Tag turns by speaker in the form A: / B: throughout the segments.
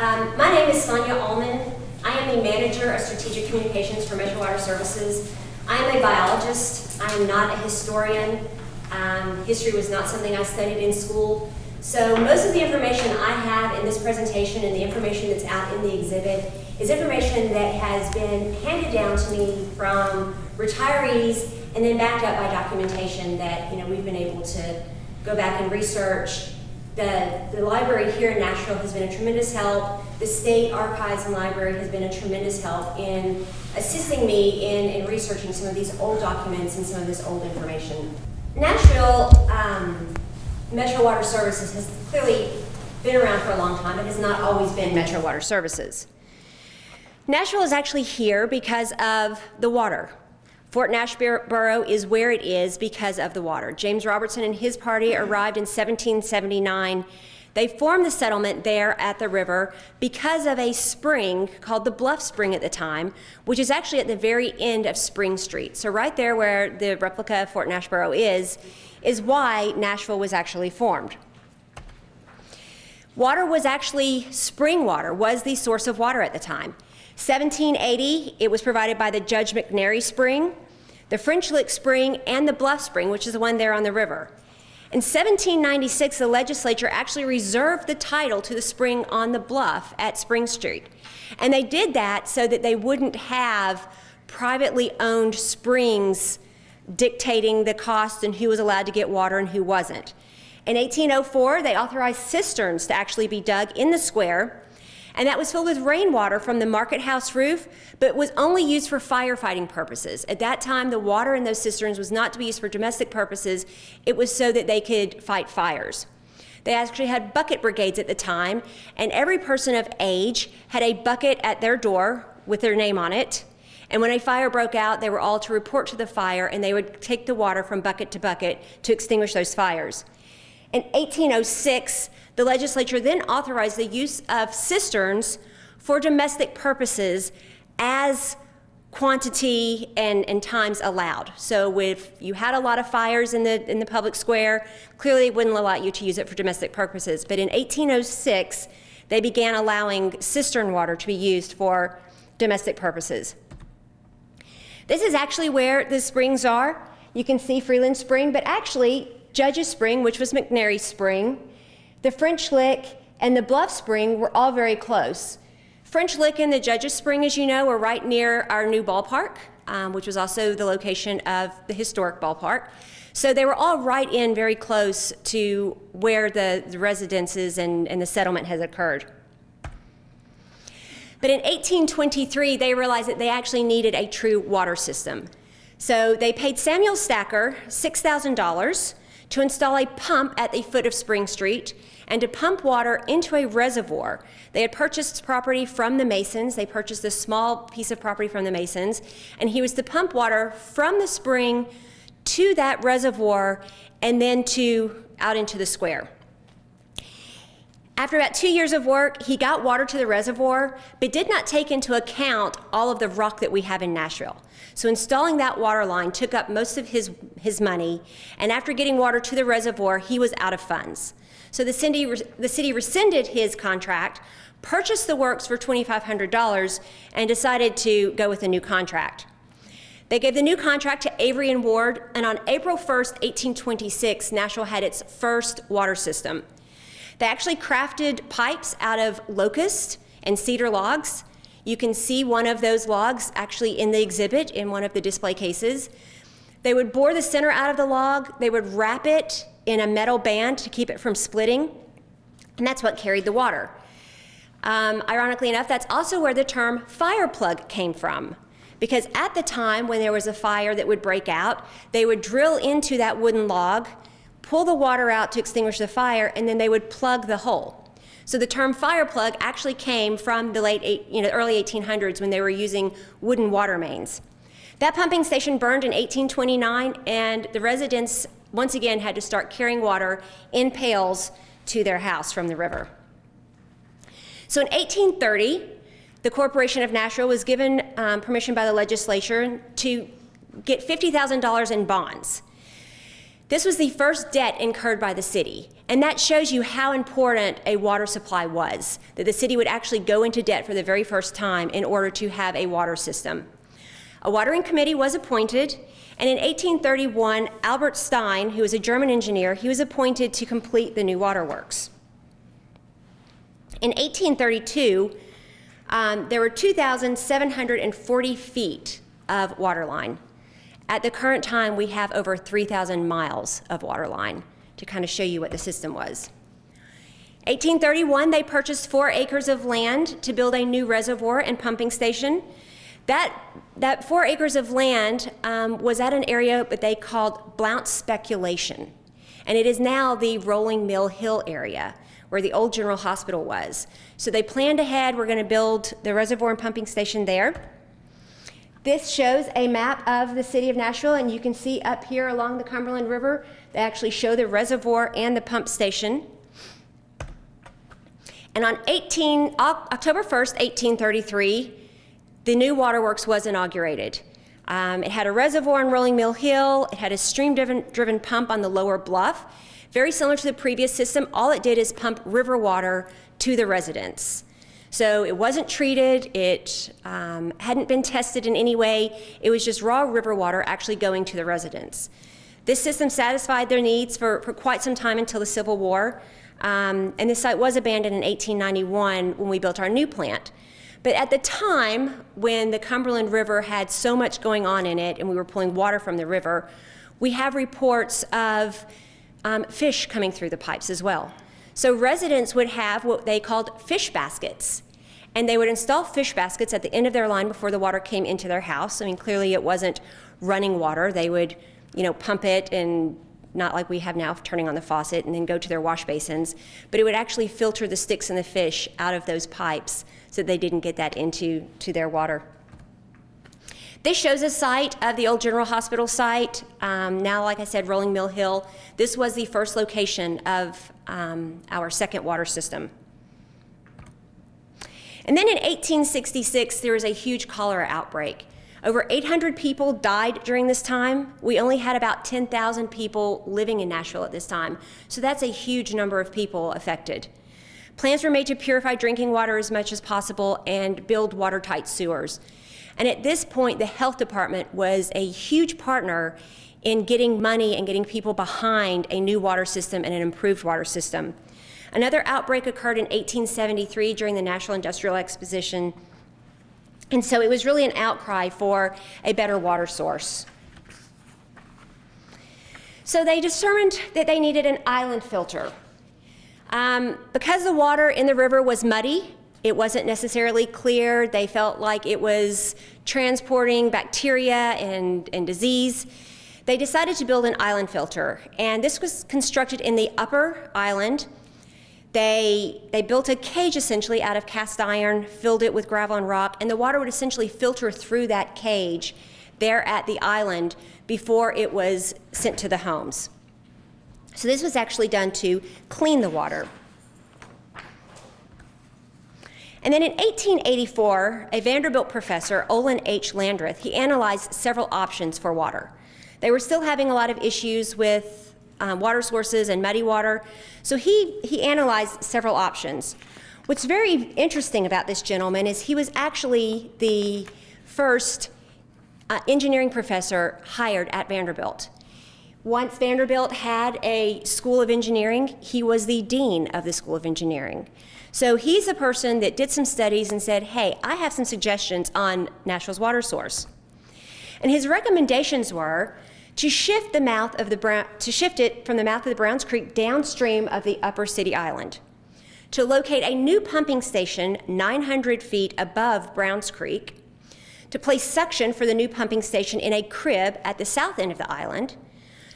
A: My name is Sonia Ullman. I am the Manager of Strategic Communications for Metro Water Services. I am a biologist. I am not a historian. History was not something I studied in school. So most of the information I have in this presentation and the information that's out in the exhibit is information that has been handed down to me from retirees and then backed up by documentation that we've been able to go back and research. The library here in Nashville has been a tremendous help. The State Archives and Library has been a tremendous help in assisting me in researching some of these old documents and some of this old information. Nashville Metro Water Services has clearly been around for a long time. It has not always been Metro Water Services. Nashville is actually here because of the water. Fort Nashborough is where it is because of the water. James Robertson and his party arrived in 1779. They formed the settlement there at the river because of a spring called the Bluff Spring at the time, which is actually at the very end of Spring Street. So right there where the replica of Fort Nashborough is why Nashville was actually formed. Water was actually, spring water was the source of water at the time. 1780, it was provided by the Judge McNary Spring, the French Lick Spring, and the Bluff Spring, which is the one there on the river. In 1796, the legislature actually reserved the title to the spring on the bluff at Spring Street. And they did that so that they wouldn't have privately owned springs dictating the cost and who was allowed to get water and who wasn't. In 1804, they authorized cisterns to actually be dug in the square, and that was filled with rainwater from the market house roof, but was only used for firefighting purposes. At that time, the water in those cisterns was not to be used for domestic purposes. It was so that they could fight fires. They actually had bucket brigades at the time, and every person of age had a bucket at their door with their name on it. And when a fire broke out, they were all to report to the fire, and they would take the water from bucket to bucket to extinguish those fires. In 1806, the legislature then authorized the use of cisterns for domestic purposes as quantity and times allowed. So if you had a lot of fires in the public square, clearly it wouldn't allow you to use it for domestic purposes. But in 1806, they began allowing cistern water to be used for domestic purposes. This is actually where the springs are. You can see Freeland Spring, but actually Judge's Spring, which was McNary's Spring, the French Lick, and the Bluff Spring were all very close. French Lick and the Judge's Spring, as you know, are right near our new ballpark, which was also the location of the historic ballpark. So they were all right in very close to where the residences and the settlement has occurred. But in 1823, they realized that they actually needed a true water system. So they paid Samuel Stacker $6,000 to install a pump at the foot of Spring Street and to pump water into a reservoir. They had purchased property from the Masons. They purchased a small piece of property from the Masons, and he was to pump water from the spring to that reservoir and then out into the square. After about 2 years of work, he got water to the reservoir, but did not take into account all of the rock that we have in Nashville. So installing that water line took up most of his money, and after getting water to the reservoir, he was out of funds. So the city rescinded his contract, purchased the works for $2,500, and decided to go with a new contract. They gave the new contract to Avery and Ward, and on April 1st, 1826, Nashville had its first water system. They actually crafted pipes out of locust and cedar logs. You can see one of those logs actually in the exhibit in one of the display cases. They would bore the center out of the log. They would wrap it in a metal band to keep it from splitting, and that's what carried the water. Ironically enough, that's also where the term fire plug came from, because at the time when there was a fire that would break out, they would drill into that wooden log, pull the water out to extinguish the fire, and then they would plug the hole. So the term fire plug actually came from the early 1800s when they were using wooden water mains. That pumping station burned in 1829, and the residents once again had to start carrying water in pails to their house from the river. So in 1830, the Corporation of Nashville was given permission by the legislature to get $50,000 in bonds. This was the first debt incurred by the city, And that shows you how important a water supply was, that the city would actually go into debt for the very first time in order to have a water system. A watering committee was appointed, and in 1831, Albert Stein, who was a German engineer, he was appointed to complete the new waterworks. In 1832, there were 2,740 feet of water line. At the current time, we have over 3,000 miles of water line, to kind of show you what the system was. 1831, they purchased 4 acres of land to build a new reservoir and pumping station. That 4 acres of land was at an area that they called Blount's Speculation, and it is now the Rolling Mill Hill area, where the old General Hospital was. So they planned ahead, we're gonna build the reservoir and pumping station there. This shows a map of the city of Nashville, and you can see up here along the Cumberland River, they actually show the reservoir and the pump station. And on October 1st, 1833, the new waterworks was inaugurated. It had a reservoir on Rolling Mill Hill, it had a stream-driven pump on the lower bluff. Very similar to the previous system, all it did is pump river water to the residents. So it wasn't treated, it hadn't been tested in any way, it was just raw river water actually going to the residents. This system satisfied their needs for quite some time until the Civil War, and the site was abandoned in 1891 when we built our new plant. But at the time, when the Cumberland River had so much going on in it and we were pulling water from the river, we have reports of fish coming through the pipes as well. So residents would have what they called fish baskets, and they would install fish baskets at the end of their line before the water came into their house. I mean, clearly it wasn't running water. They would, pump it, and not like we have now, turning on the faucet and then go to their wash basins, but it would actually filter the sticks and the fish out of those pipes so that they didn't get that into their water. This shows a site of the old General Hospital site. Now, like I said, Rolling Mill Hill. This was the first location of our second water system. And then in 1866, there was a huge cholera outbreak. Over 800 people died during this time. We only had about 10,000 people living in Nashville at this time. So that's a huge number of people affected. Plans were made to purify drinking water as much as possible and build watertight sewers. And at this point, the health department was a huge partner in getting money and getting people behind a new water system and an improved water system. Another outbreak occurred in 1873 during the National Industrial Exposition, and so it was really an outcry for a better water source. So they determined that they needed an island filter. Because the water in the river was muddy, it wasn't necessarily clear, they felt like it was transporting bacteria and disease. They decided to build an island filter, and this was constructed in the upper island. They built a cage essentially out of cast iron, filled it with gravel and rock, and the water would essentially filter through that cage there at the island before it was sent to the homes. So this was actually done to clean the water. And then in 1884, a Vanderbilt professor, Olin H Landreth, he analyzed several options for water. They were still having a lot of issues with water sources and muddy water, so he analyzed several options. What's very interesting about this gentleman is he was actually the first engineering professor hired at Vanderbilt. Once Vanderbilt had a school of engineering, he was the dean of the School of Engineering. So he's a person that did some studies and said, hey, I have some suggestions on Nashville's water source. And his recommendations were to shift it from the mouth of the Browns Creek downstream of the upper city island, to locate a new pumping station 900 feet above Browns Creek, to place suction for the new pumping station in a crib at the south end of the island,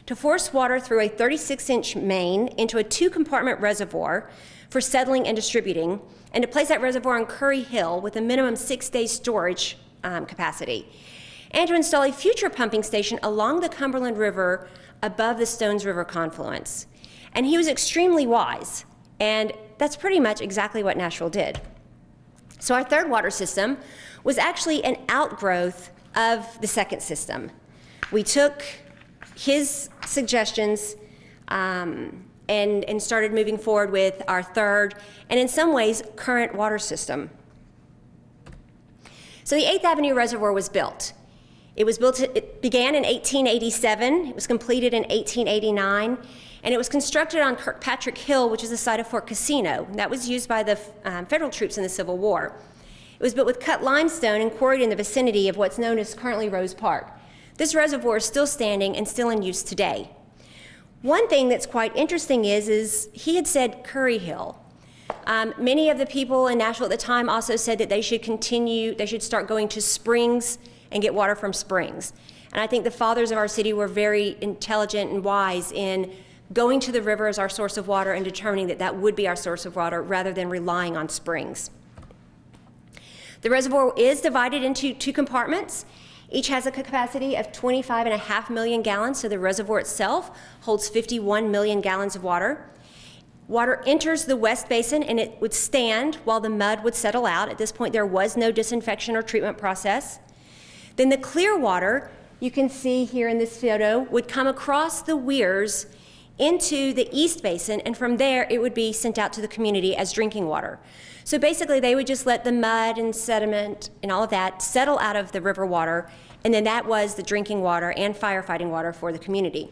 A: to force water through a 36-inch main into a 2-compartment reservoir for settling and distributing, and to place that reservoir on Curry Hill with a minimum 6-day storage capacity, and to install a future pumping station along the Cumberland River above the Stones River confluence. And he was extremely wise, and that's pretty much exactly what Nashville did. So our third water system was actually an outgrowth of the second system. We took his suggestions, and started moving forward with our third, and in some ways, current water system. So the 8th Avenue Reservoir was built. It began in 1887, it was completed in 1889, and it was constructed on Kirkpatrick Hill, which is the site of Fort Casino. That was used by the federal troops in the Civil War. It was built with cut limestone and quarried in the vicinity of what's known as currently Rose Park. This reservoir is still standing and still in use today. One thing that's quite interesting is he had said Curry Hill. Many of the people in Nashville at the time also said that they should start going to springs and get water from springs. And I think the fathers of our city were very intelligent and wise in going to the river as our source of water and determining that that would be our source of water rather than relying on springs. The reservoir is divided into 2 compartments. Each has a capacity of 25.5 million gallons, so the reservoir itself holds 51 million gallons of water. Water enters the west basin and it would stand while the mud would settle out. At this point, there was no disinfection or treatment process. Then the clear water, you can see here in this photo, would come across the weirs into the east basin, and from there it would be sent out to the community as drinking water. So basically they would just let the mud and sediment and all of that settle out of the river water, and then that was the drinking water and firefighting water for the community.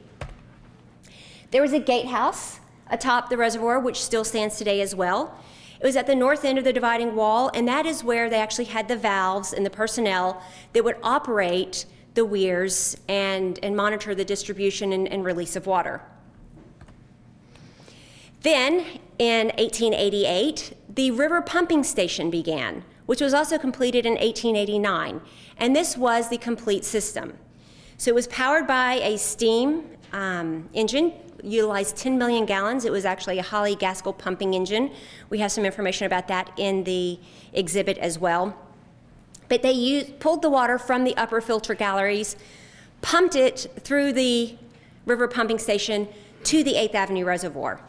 A: There was a gatehouse atop the reservoir, which still stands today as well. It was at the north end of the dividing wall, and that is where they actually had the valves and the personnel that would operate the weirs and monitor the distribution and release of water. Then, in 1888, the river pumping station began, which was also completed in 1889, and this was the complete system. So it was powered by a steam engine, utilized 10 million gallons. It was actually a Holly Gaskell pumping engine. We have some information about that in the exhibit as well. But they pulled the water from the upper filter galleries, pumped it through the river pumping station to the 8th Avenue Reservoir.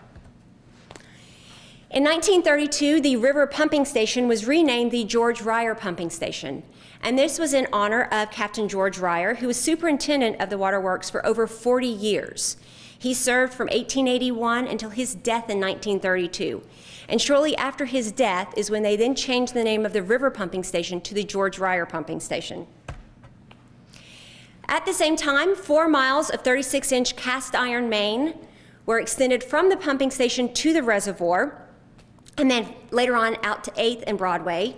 A: In 1932, the river pumping station was renamed the George Ryer Pumping Station. And this was in honor of Captain George Ryer, who was superintendent of the waterworks for over 40 years. He served from 1881 until his death in 1932. And shortly after his death is when they then changed the name of the river pumping station to the George Ryer Pumping Station. At the same time, 4 miles of 36-inch cast iron main were extended from the pumping station to the reservoir, and then later on out to 8th and Broadway.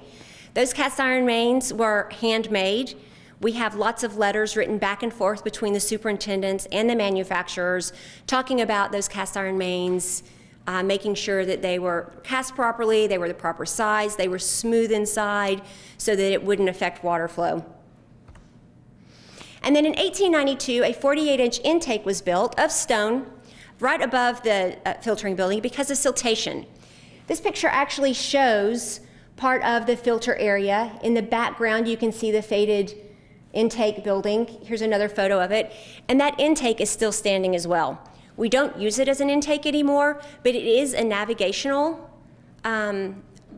A: Those cast iron mains were handmade. We have lots of letters written back and forth between the superintendents and the manufacturers talking about those cast iron mains, making sure that they were cast properly, they were the proper size, they were smooth inside so that it wouldn't affect water flow. And then in 1892, a 48-inch intake was built of stone right above the filtering building because of siltation. This picture actually shows part of the filter area. In the background, you can see the faded intake building. Here's another photo of it. And that intake is still standing as well. We don't use it as an intake anymore, but it is a navigational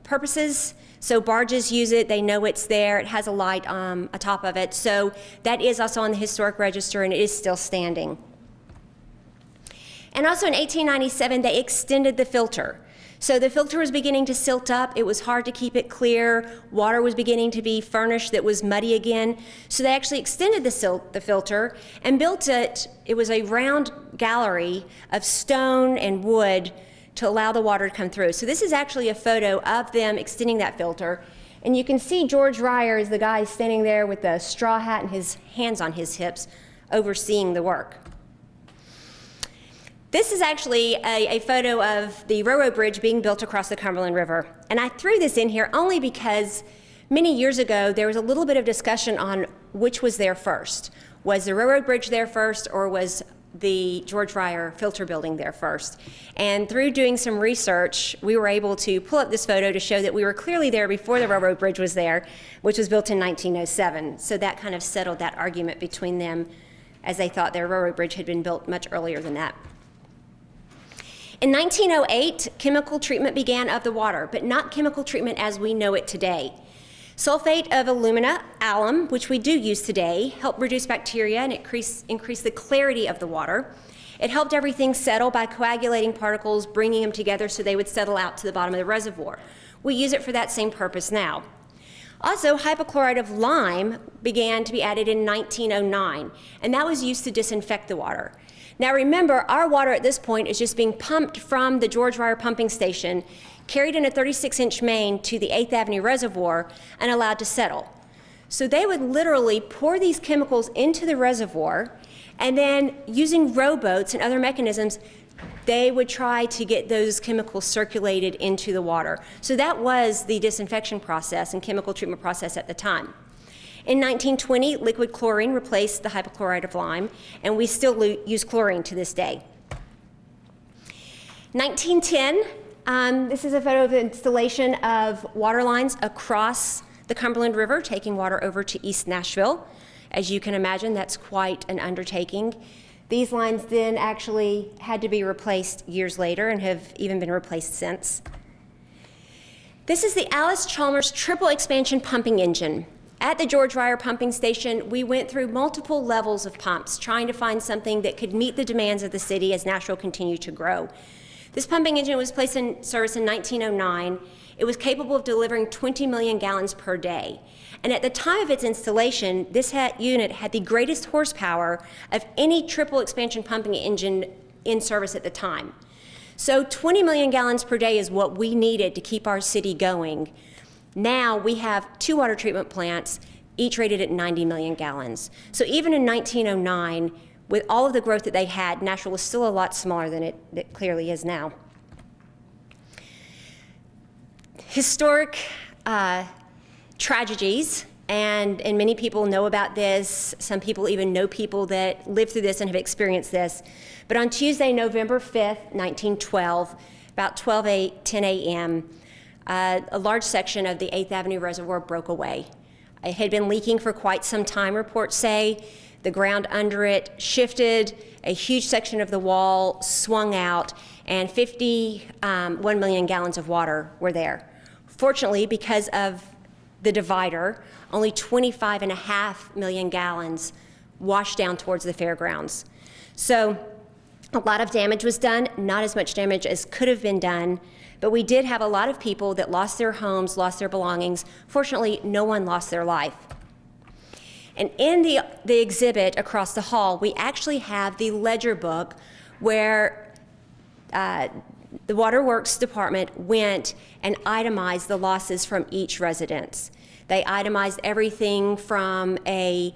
A: purposes. So barges use it, they know it's there, it has a light atop of it. So that is also on the historic register and it is still standing. And also in 1897, they extended the filter. So the filter was beginning to silt up. It was hard to keep it clear. Water was beginning to be furnished that was muddy again. So they actually extended the filter and built it. It was a round gallery of stone and wood to allow the water to come through. So this is actually a photo of them extending that filter. And you can see George Ryer is the guy standing there with the straw hat and his hands on his hips overseeing the work. This is actually a photo of the railroad bridge being built across the Cumberland River. And I threw this in here only because many years ago there was a little bit of discussion on which was there first. Was the railroad bridge there first or was the George Ryer filter building there first? And through doing some research, we were able to pull up this photo to show that we were clearly there before the railroad bridge was there, which was built in 1907. So that kind of settled that argument between them as they thought their railroad bridge had been built much earlier than that. In 1908, chemical treatment began of the water, but not chemical treatment as we know it today. Sulfate of alumina, alum, which we do use today, helped reduce bacteria and increase the clarity of the water. It helped everything settle by coagulating particles, bringing them together so they would settle out to the bottom of the reservoir. We use it for that same purpose now. Also, hypochlorite of lime began to be added in 1909, and that was used to disinfect the water. Now remember, our water at this point is just being pumped from the George Ryer pumping station, carried in a 36-inch main to the 8th Avenue Reservoir, and allowed to settle. So they would literally pour these chemicals into the reservoir, and then using rowboats and other mechanisms, they would try to get those chemicals circulated into the water. So that was the disinfection process and chemical treatment process at the time. In 1920, liquid chlorine replaced the hypochlorite of lime, and we still use chlorine to this day. 1910, this is a photo of the installation of water lines across the Cumberland River, taking water over to East Nashville. As you can imagine, that's quite an undertaking. These lines then actually had to be replaced years later and have even been replaced since. This is the Alice Chalmers triple expansion pumping engine. At the George Ryer pumping station, we went through multiple levels of pumps, trying to find something that could meet the demands of the city as Nashville continued to grow. This pumping engine was placed in service in 1909. It was capable of delivering 20 million gallons per day. And at the time of its installation, this unit had the greatest horsepower of any triple expansion pumping engine in service at the time. So 20 million gallons per day is what we needed to keep our city going. Now we have 2 water treatment plants, each rated at 90 million gallons. So even in 1909, with all of the growth that they had, Nashville was still a lot smaller than it clearly is now. Historic tragedies, and many people know about this. Some people even know people that lived through this and have experienced this. But on Tuesday, November 5th, 1912, about 10 a.m., a large section of the 8th Avenue Reservoir broke away. It had been leaking for quite some time, reports say. The ground under it shifted, a huge section of the wall swung out, and 51 million gallons of water were there. Fortunately, because of the divider, only 25.5 million gallons washed down towards the fairgrounds. So a lot of damage was done, not as much damage as could have been done, but we did have a lot of people that lost their homes, lost their belongings. Fortunately, no one lost their life. And in the exhibit across the hall, we actually have the ledger book where the Waterworks Department went and itemized the losses from each residence. They itemized everything from a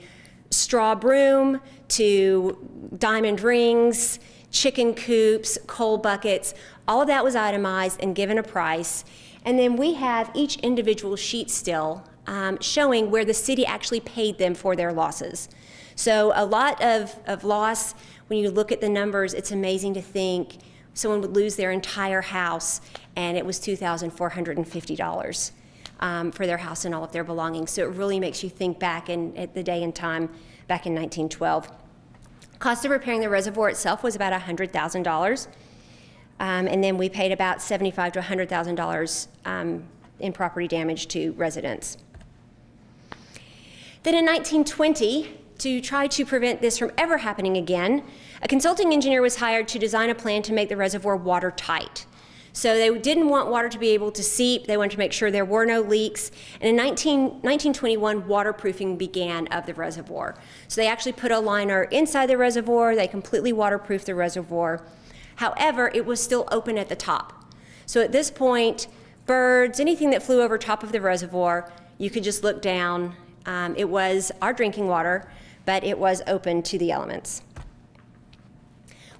A: straw broom to diamond rings, chicken coops, coal buckets. All of that was itemized and given a price. And then we have each individual sheet still showing where the city actually paid them for their losses. So a lot of loss, when you look at the numbers, it's amazing to think someone would lose their entire house and it was $2,450 for their house and all of their belongings. So it really makes you think back at the day and time back in 1912. Cost of repairing the reservoir itself was about $100,000. And then we paid about $75,000 to $100,000 in property damage to residents. Then in 1920, to try to prevent this from ever happening again, a consulting engineer was hired to design a plan to make the reservoir watertight. So they didn't want water to be able to seep. They wanted to make sure there were no leaks. And in 1921, waterproofing began of the reservoir. So they actually put a liner inside the reservoir. They completely waterproofed the reservoir. However, it was still open at the top. So at this point, birds, anything that flew over top of the reservoir, you could just look down. It was our drinking water, but it was open to the elements.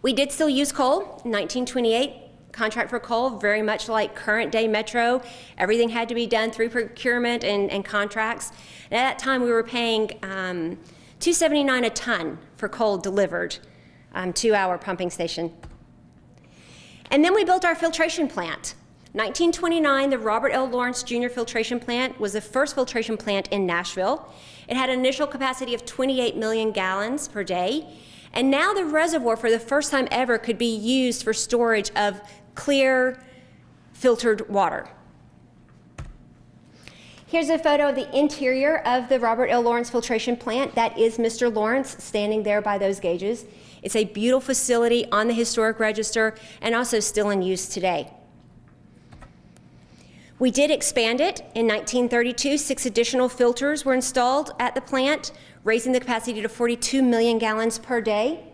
A: We did still use coal. In 1928, contract for coal, very much like current day Metro. Everything had to be done through procurement and contracts. And at that time, we were paying $2.79 a ton for coal delivered to our pumping station. And then we built our filtration plant. 1929, the Robert L. Lawrence Jr. Filtration Plant was the first filtration plant in Nashville. It had an initial capacity of 28 million gallons per day. And now the reservoir, for the first time ever, could be used for storage of clear, filtered water. Here's a photo of the interior of the Robert L. Lawrence Filtration Plant. That is Mr. Lawrence standing there by those gauges. It's a beautiful facility on the historic register and also still in use today. We did expand it. In 1932, 6 additional filters were installed at the plant, raising the capacity to 42 million gallons per day.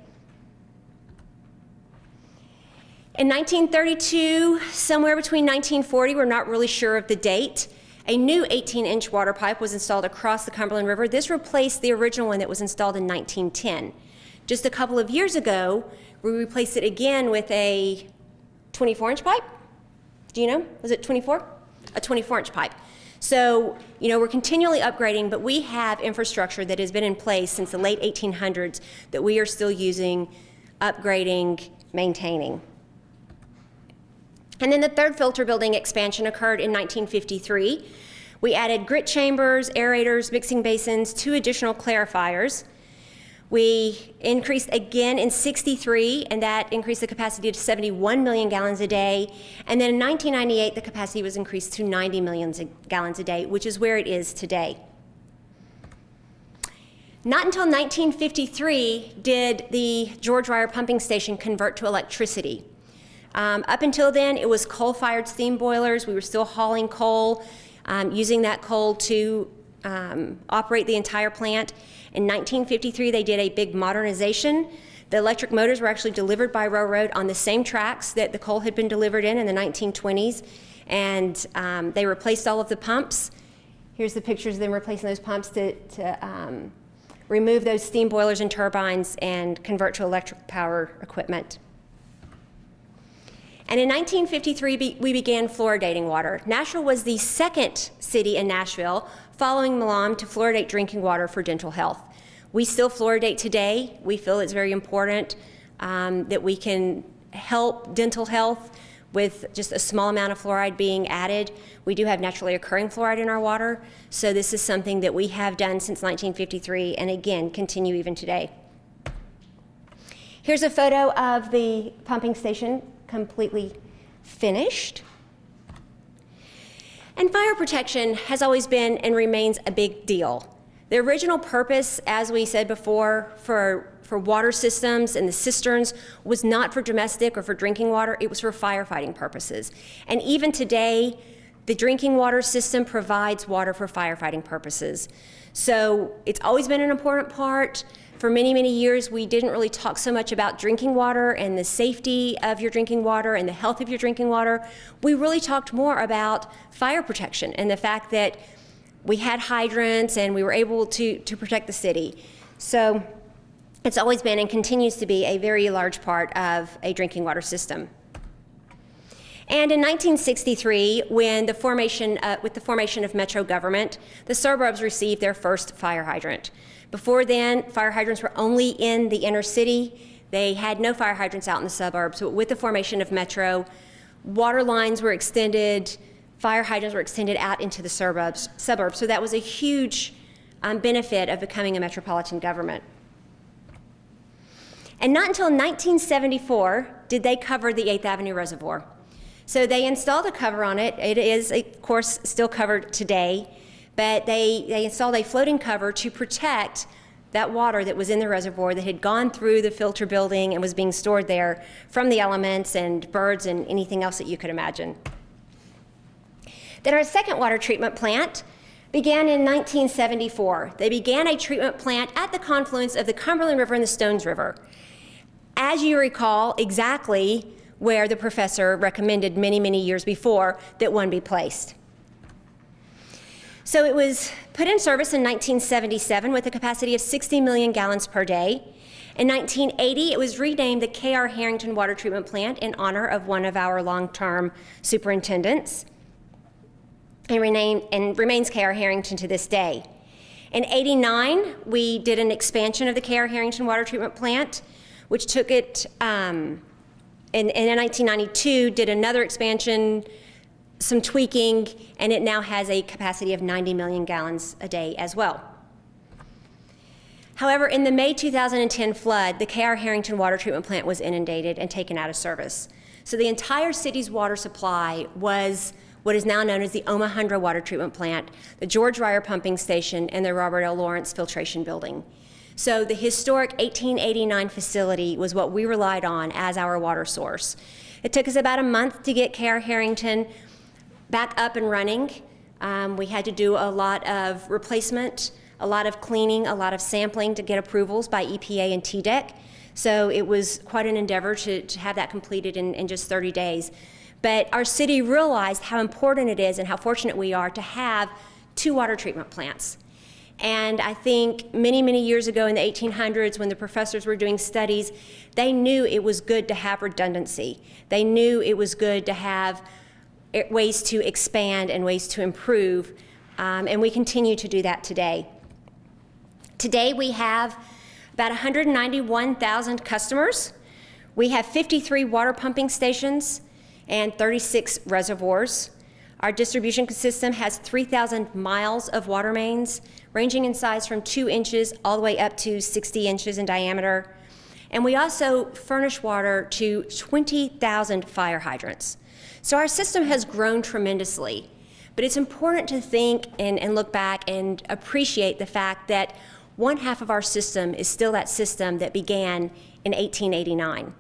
A: In 1932, somewhere between 1940, we're not really sure of the date, a new 18-inch water pipe was installed across the Cumberland River. This replaced the original one that was installed in 1910. Just a couple of years ago, we replaced it again with a 24-inch pipe. Do you know? Was it 24? A 24-inch pipe. So, we're continually upgrading, but we have infrastructure that has been in place since the late 1800s that we are still using, upgrading, maintaining. And then the third filter building expansion occurred in 1953. We added grit chambers, aerators, mixing basins, 2 additional clarifiers. We increased again in 63, and that increased the capacity to 71 million gallons a day. And then in 1998, the capacity was increased to 90 million gallons a day, which is where it is today. Not until 1953 did the George Ryer pumping station convert to electricity. Up until then, it was coal-fired steam boilers. We were still hauling coal, using that coal to operate the entire plant. In 1953, they did a big modernization. The electric motors were actually delivered by railroad on the same tracks that the coal had been delivered in the 1920s, and they replaced all of the pumps. Here's the pictures of them replacing those pumps to remove those steam boilers and turbines and convert to electric power equipment. And in 1953, we began fluoridating water. Nashville was the second city in Nashville, following Milan, to fluoridate drinking water for dental health. We still fluoridate today. We feel it's very important that we can help dental health with just a small amount of fluoride being added. We do have naturally occurring fluoride in our water, so this is something that we have done since 1953 and again continue even today. Here's a photo of the pumping station completely finished. And fire protection has always been and remains a big deal. The original purpose, as we said before, for water systems and the cisterns was not for domestic or for drinking water, it was for firefighting purposes. And even today, the drinking water system provides water for firefighting purposes. So it's always been an important part. For many, many years, we didn't really talk so much about drinking water and the safety of your drinking water and the health of your drinking water. We really talked more about fire protection and the fact that we had hydrants and we were able to protect the city. So it's always been and continues to be a very large part of a drinking water system. And in 1963, when with the formation of Metro government, the suburbs received their first fire hydrant. Before then, fire hydrants were only in the inner city. They had no fire hydrants out in the suburbs. But with the formation of Metro, water lines were extended, fire hydrants were extended out into the suburbs. So that was a huge benefit of becoming a metropolitan government. And not until 1974 did they cover the 8th Avenue Reservoir. So they installed a cover on it. It is, of course, still covered today. But they installed a floating cover to protect that water that was in the reservoir that had gone through the filter building and was being stored there from the elements and birds and anything else that you could imagine. Then our second water treatment plant began in 1974. They began a treatment plant at the confluence of the Cumberland River and the Stones River. As you recall, exactly where the professor recommended many, many years before that one be placed. So it was put in service in 1977 with a capacity of 60 million gallons per day. In 1980, it was renamed the K.R. Harrington Water Treatment Plant in honor of one of our long-term superintendents, and remains K.R. Harrington to this day. In '89, we did an expansion of the K.R. Harrington Water Treatment Plant, which took it, and in 1992, did another expansion, some tweaking, and it now has a capacity of 90 million gallons a day as well. However, in the May 2010 flood, the K.R. Harrington Water Treatment Plant was inundated and taken out of service. So the entire city's water supply was what is now known as the Omohundro Water Treatment Plant, the George Ryer Pumping Station, and the Robert L. Lawrence Filtration Building. So the historic 1889 facility was what we relied on as our water source. It took us about a month to get KR Harrington back up and running. We had to do a lot of replacement, a lot of cleaning, a lot of sampling to get approvals by EPA and TDEC. So it was quite an endeavor to have that completed in just 30 days. But our city realized how important it is and how fortunate we are to have 2 water treatment plants. And I think many, many years ago in the 1800s, when the professors were doing studies, they knew it was good to have redundancy. They knew it was good to have ways to expand and ways to improve, and we continue to do that today. Today we have about 191,000 customers. We have 53 water pumping stations and 36 reservoirs. Our distribution system has 3,000 miles of water mains, ranging in size from 2 inches all the way up to 60 inches in diameter. And we also furnish water to 20,000 fire hydrants. So our system has grown tremendously, but it's important to think and look back and appreciate the fact that 1/2 of our system is still that system that began in 1889.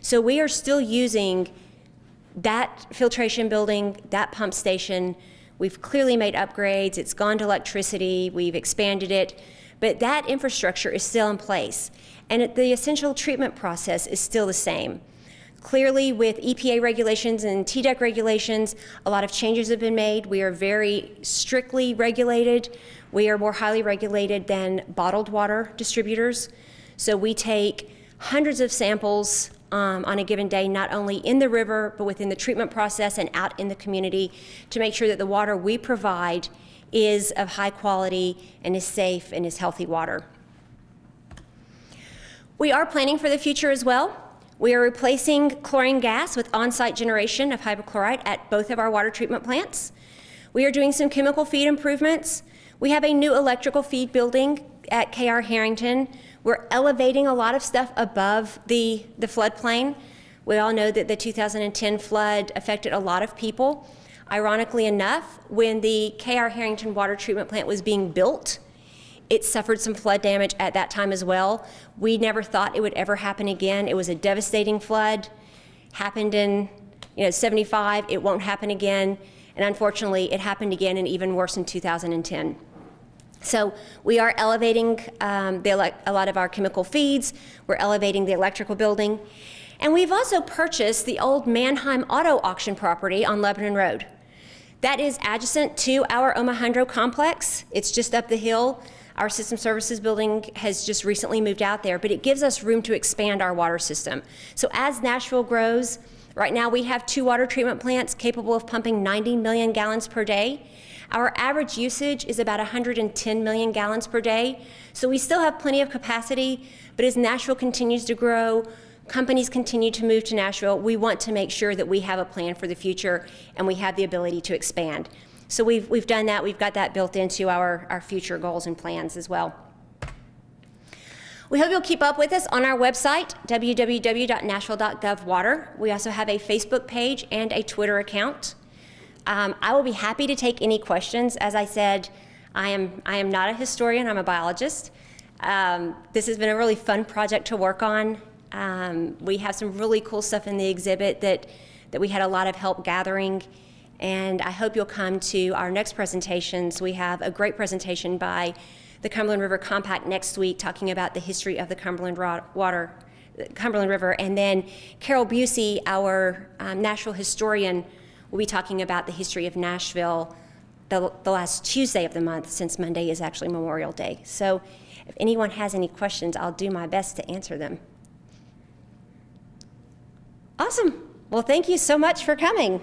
A: So we are still using that filtration building, that pump station. We've clearly made upgrades. It's gone to electricity. We've expanded it. But that infrastructure is still in place. And the essential treatment process is still the same. Clearly, with EPA regulations and TDEC regulations, a lot of changes have been made. We are very strictly regulated. We are more highly regulated than bottled water distributors. So we take hundreds of samples on a given day, not only in the river, but within the treatment process and out in the community to make sure that the water we provide is of high quality and is safe and is healthy water. We are planning for the future as well. We are replacing chlorine gas with on-site generation of hypochlorite at both of our water treatment plants. We are doing some chemical feed improvements. We have a new electrical feed building at KR Harrington. We're elevating a lot of stuff above the floodplain. We all know that the 2010 flood affected a lot of people. Ironically enough, when the KR Harrington water treatment plant was being built, it suffered some flood damage at that time as well. We never thought it would ever happen again. It was a devastating flood. Happened in 75, it won't happen again. And unfortunately, it happened again and even worse in 2010. So we are elevating a lot of our chemical feeds. We're elevating the electrical building. And we've also purchased the old Mannheim Auto Auction property on Lebanon Road. That is adjacent to our Omohundro complex. It's just up the hill. Our system services building has just recently moved out there, but it gives us room to expand our water system. So as Nashville grows, right now we have 2 water treatment plants capable of pumping 90 million gallons per day. Our average usage is about 110 million gallons per day. So we still have plenty of capacity, but as Nashville continues to grow, companies continue to move to Nashville, we want to make sure that we have a plan for the future and we have the ability to expand. So we've done that. We've got that built into our future goals and plans as well. We hope you'll keep up with us on our website, www.nashville.gov/water. We also have a Facebook page and a Twitter account. I will be happy to take any questions. As I said, I am not a historian, I'm a biologist. This has been a really fun project to work on. We have some really cool stuff in the exhibit that we had a lot of help gathering, and I hope you'll come to our next presentations. We have a great presentation by the Cumberland River Compact next week talking about the history of the Cumberland River, and then Carol Busey, our Nashville historian, will be talking about the history of Nashville the last Tuesday of the month, since Monday is actually Memorial Day. So if anyone has any questions, I'll do my best to answer them. Awesome. Well, thank you so much for coming.